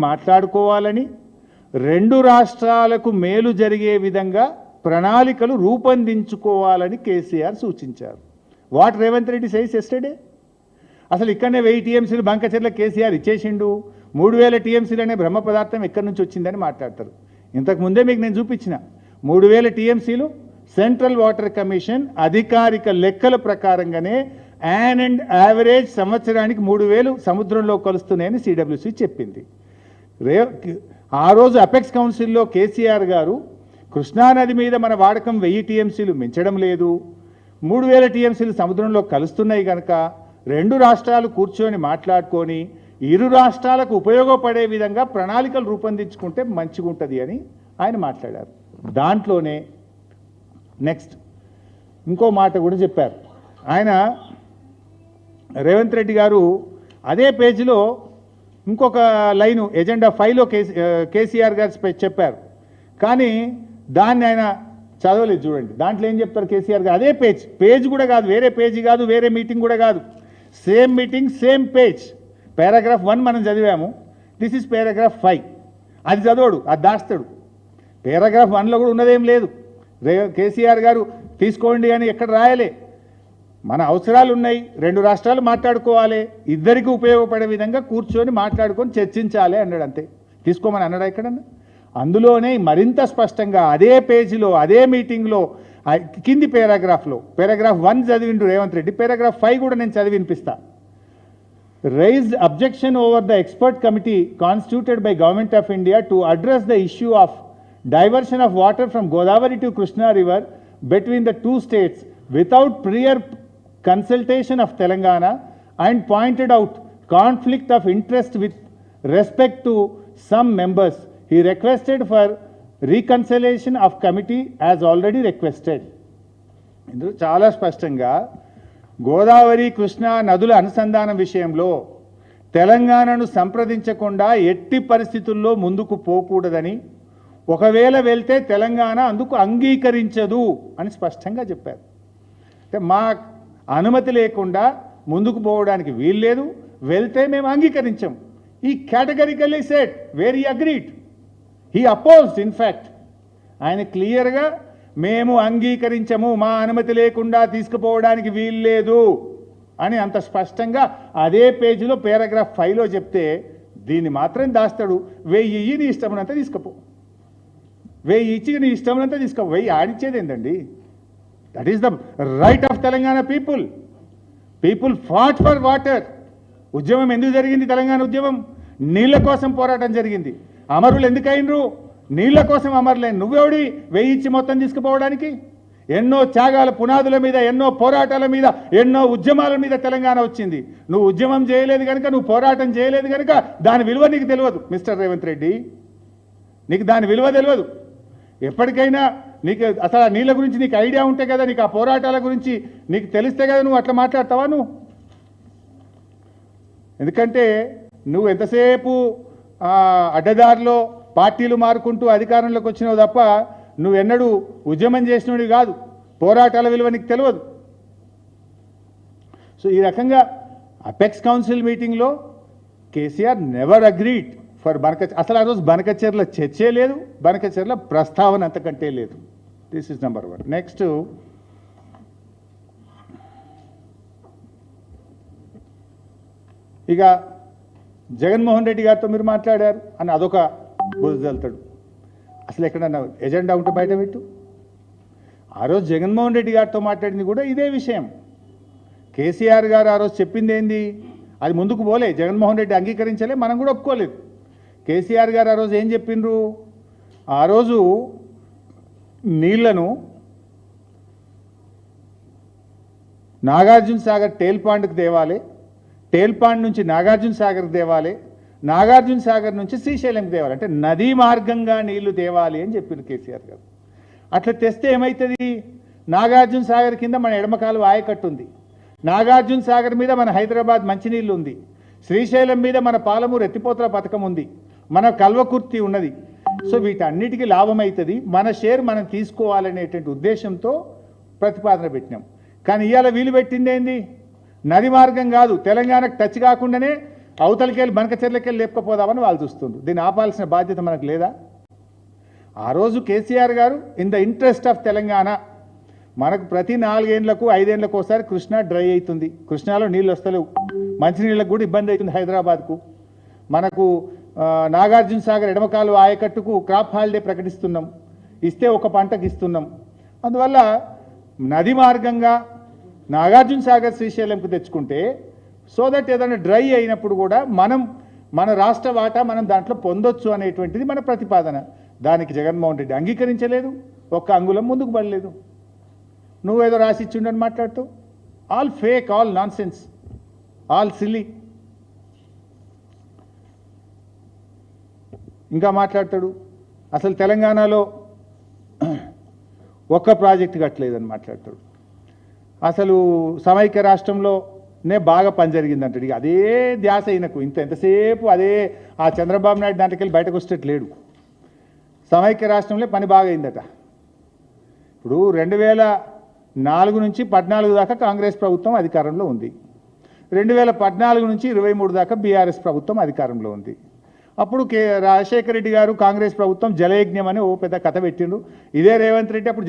మాట్లాడుకోవాలని రెండు రాష్ట్రాలకు మేలు జరిగే విధంగా ప్రణాళికలు రూపొందించుకోవాలని కేసీఆర్ సూచించారు. What Revanth Reddy says yesterday. అసలు ఇక్కడనే 1000 టీఎంసీలు బంకచెర్ల కేసీఆర్ ఇచ్చేసిండు, 3000 టీఎంసీలు అనే బ్రహ్మ పదార్థం ఎక్కడి నుంచి వచ్చిందని మాట్లాడతారు. ఇంతకుముందే మీకు నేను చూపించిన 3000 టీఎంసీలు సెంట్రల్ వాటర్ కమిషన్ అధికారిక లెక్కల ప్రకారంగానే అండ్ యావరేజ్ సంవత్సరానికి 3000 సముద్రంలో కలుస్తున్నాయని సిడబ్ల్యూసి చెప్పింది. ఆ రోజు అపెక్స్ కౌన్సిల్లో కేసీఆర్ గారు కృష్ణానది మీద మన వాడకం 1000 టీఎంసీలు మించడం లేదు, 3000 టీఎంసీలు సముద్రంలో కలుస్తున్నాయి కనుక రెండు రాష్ట్రాలు కూర్చొని మాట్లాడుకొని ఇరు రాష్ట్రాలకు ఉపయోగపడే విధంగా ప్రణాళికలు రూపొందించుకుంటే మంచిగా ఉంటుంది అని ఆయన మాట్లాడారు. దాంట్లోనే నెక్స్ట్ ఇంకో మాట కూడా చెప్పారు ఆయన. రేవంత్ రెడ్డి గారు అదే పేజీలో ఇంకొక లైను ఎజెండా 5లో కేసీఆర్ గారు చెప్పారు, కానీ దాన్ని ఆయన చదవలేదు. చూడండి దాంట్లో ఏం చెప్తారు కేసీఆర్ గారు. అదే పేజ్ కూడా కాదు, వేరే పేజీ కాదు, వేరే మీటింగ్ కూడా కాదు, same meeting same page. Paragraph 1 మనం చదివాము, దిస్ ఇస్ పారాగ్రాఫ్ 5. అది చదవడు, అది దాస్తాడు. పారాగ్రాఫ్ 1లో కూడా ఉన్నదేం లేదు. కేసీఆర్ గారు తీసుకోండి అని ఎక్కడ రాయలే. మన అవసరాలు ఉన్నాయి, రెండు రాష్ట్రాలు మాట్లాడుకోవాలి, ఇద్దరికి ఉపయోగపడే విధంగా కూర్చొని మాట్లాడుకొని చర్చించాలి అన్నాడు. అంతే, తీసుకోమని అన్నాడా ఎక్కడన్నా? అందులోనే మరింత స్పష్టంగా అదే పేజీలో అదే మీటింగ్లో కింది పారాగ్రాఫ్లో పారాగ్రాఫ్ 1 చదివిండు రేవంత్ రెడ్డి, పారాగ్రాఫ్ 5 కూడా నేను చదివి వినిపిస్తా. Raised objection over the expert committee constituted by government of India to address the issue of diversion of water from Godavari to Krishna river between the two states without prior consultation of Telangana, and pointed out conflict of interest with respect to some members. He requested for reconciliation of committee as already requested. ఇందులో చాలా స్పష్టంగా గోదావరి కృష్ణా నదుల అనుసంధానం విషయంలో తెలంగాణను సంప్రదించకుండా ఎట్టి పరిస్థితుల్లో ముందుకు పోకూడదని, ఒకవేళ వెళ్తే తెలంగాణ అందుకు అంగీకరించదు అని స్పష్టంగా చెప్పారు. అంటే మా అనుమతి లేకుండా ముందుకు పోవడానికి వీల్లేదు, వెళ్తే మేము అంగీకరించాం. ఈ categorically said where he agreed, he opposed. In fact ఆయన క్లియర్గా మేము అంగీకరించము, మా అనుమతి లేకుండా తీసుకుపోవడానికి వీల్లేదు అని అంత స్పష్టంగా అదే పేజీలో పారాగ్రాఫ్ 5లో చెప్తే, దీన్ని మాత్రం దాస్తాడు. 1000 నీ ఇష్టమైనంత తీసుకుపో, 1000 ఇచ్చి నీ ఇష్టమైనంత తీసుకో, 1000 ఆడిచ్చేది ఏంటండి? That is the right of Telangana people. People fought for water. ఉద్యమం ఎందుకు జరిగింది? తెలంగాణ ఉద్యమం నీళ్ల కోసం పోరాటం జరిగింది. అమరులు ఎందుకు అయినరు? నీళ్ల కోసం అమరులేని. నువ్వెవడి 1000 ఇచ్చి మొత్తం తీసుకుపోవడానికి? ఎన్నో త్యాగాల పునాదుల మీద, ఎన్నో పోరాటాల మీద, ఎన్నో ఉద్యమాల మీద తెలంగాణ వచ్చింది. నువ్వు ఉద్యమం చేయలేదు కనుక, నువ్వు పోరాటం చేయలేదు కనుక దాని విలువ నీకు తెలియదు మిస్టర్ రేవంత్ రెడ్డి. నీకు దాని విలువ తెలియదు. ఎప్పటికైనా నీకు అసలు ఆ నీళ్ళ గురించి నీకు ఐడియా ఉంటే కదా, నీకు ఆ పోరాటాల గురించి నీకు తెలిస్తే కదా నువ్వు అట్లా మాట్లాడతావా నువ్వు? ఎందుకంటే నువ్వు ఎంతసేపు అడ్డదారిలో పార్టీలు మారుకుంటూ అధికారంలోకి వచ్చినావు తప్ప నువ్వెన్నడూ ఉద్యమం చేసినవి కాదు. పోరాటాల విలువ నీకు తెలియదు. సో ఈ రకంగా అపెక్స్ కౌన్సిల్ మీటింగ్లో కేసీఆర్ నెవర్ అగ్రీడ్ ఫర్ అసలు ఆ రోజు బనకచెర్ల చర్చే లేదు, బనకచెర్ల ప్రస్తావన అంతకంటే లేదు. This is number 1. నెక్స్ట్ ఇక జగన్మోహన్ రెడ్డి గారితో మీరు మాట్లాడారు అని అదొక బురదలుతాడు. అసలు ఎక్కడన్నా ఎజెండా ఉంటే బయట పెట్టు. ఆ రోజు జగన్మోహన్ రెడ్డి గారితో మాట్లాడింది కూడా ఇదే విషయం. కేసీఆర్ గారు ఆ రోజు చెప్పింది ఏంది? అది ముందుకు పోలే, జగన్మోహన్ రెడ్డి అంగీకరించలే, మనం కూడా ఒప్పుకోలేదు. కేసీఆర్ గారు ఆ రోజు ఏం చెప్పిండ్రు? ఆ రోజు నీళ్లను నాగార్జున సాగర్ టేల్ పాండ్కి తేవాలి, టేల్ పాండ్ నుంచి నాగార్జున సాగర్కి తేవాలి, నాగార్జున సాగర్ నుంచి శ్రీశైలంకి తేవాలి, అంటే నదీ మార్గంగా నీళ్లు తేవాలి అని చెప్పిండ్రు కేసీఆర్ గారు. అట్లా తెస్తే ఏమవుతుంది? నాగార్జున సాగర్ కింద మన ఎడమకాలు ఆయకట్టు ఉంది, నాగార్జున సాగర్ మీద మన హైదరాబాద్ మంచినీళ్ళు ఉంది, శ్రీశైలం మీద మన పాలమూరు ఎత్తిపోతల పథకం ఉంది, మన కల్వకుర్తి ఉన్నది. సో వీటన్నిటికీ లాభం అవుతుంది, మన షేర్ మనం తీసుకోవాలనేటువంటి ఉద్దేశంతో ప్రతిపాదన పెట్టినాం. కానీ ఇవాళ వీలు పెట్టింది ఏంది? నది మార్గం కాదు, తెలంగాణకు టచ్ కాకుండానే అవతలికెళ్ళి బనకచెర్లకెళ్ళి లేపకపోదామని వాళ్ళు చూస్తుండ్రు. దీన్ని ఆపాల్సిన బాధ్యత మనకు లేదా? ఆ రోజు కేసీఆర్ గారు in the interest of Telangana, మనకు ప్రతి 4 ఏళ్లకు 5 ఏళ్లకు ఒకసారి కృష్ణా డ్రై అవుతుంది, కృష్ణాలో నీళ్ళు వస్తలేవు, మంచినీళ్ళకు కూడా ఇబ్బంది అవుతుంది హైదరాబాద్కు. మనకు నాగార్జున సాగర్ ఎడమకాలు ఆయకట్టుకు క్రాప్ హాలిడే ప్రకటిస్తున్నాం, ఇస్తే ఒక పంటకు ఇస్తున్నాం. అందువల్ల నది మార్గంగా నాగార్జున సాగర్ శ్రీశైలంకు తెచ్చుకుంటే సో దట్ ఏదైనా డ్రై అయినప్పుడు కూడా మన రాష్ట్ర వాటా మనం దాంట్లో పొందొచ్చు అనేటువంటిది మన ప్రతిపాదన. దానికి జగన్మోహన్ రెడ్డి అంగీకరించలేదు, ఒక్క అంగుళం ముందుకు పడలేదు. నువ్వేదో రాసి ఇచ్చిండని మాట్లాడుతూ all fake, all non sense, all silly. ఇంకా మాట్లాడతాడు అసలు తెలంగాణలో ఒక్క ప్రాజెక్టు కట్టలేదని మాట్లాడతాడు. అసలు సమైక్య రాష్ట్రంలోనే బాగా పని జరిగిందంటాడు. ఇక అదే ధ్యాస అయినకు ఎంతసేపు అదే ఆ చంద్రబాబు నాయుడు దాంట్లోకి వెళ్ళి బయటకు వచ్చేట్లేడు. సమైక్య రాష్ట్రంలో పని బాగా అయిందట. ఇప్పుడు 2004 నుంచి 14 దాకా కాంగ్రెస్ ప్రభుత్వం అధికారంలో ఉంది, 2014 నుంచి 23 దాకా బీఆర్ఎస్ ప్రభుత్వం అధికారంలో ఉంది. అప్పుడు రాజశేఖర రెడ్డి గారు కాంగ్రెస్ ప్రభుత్వం జలయజ్ఞం అని ఓ పెద్ద కథ పెట్టిండు. ఇదే రేవంత్ రెడ్డి అప్పుడు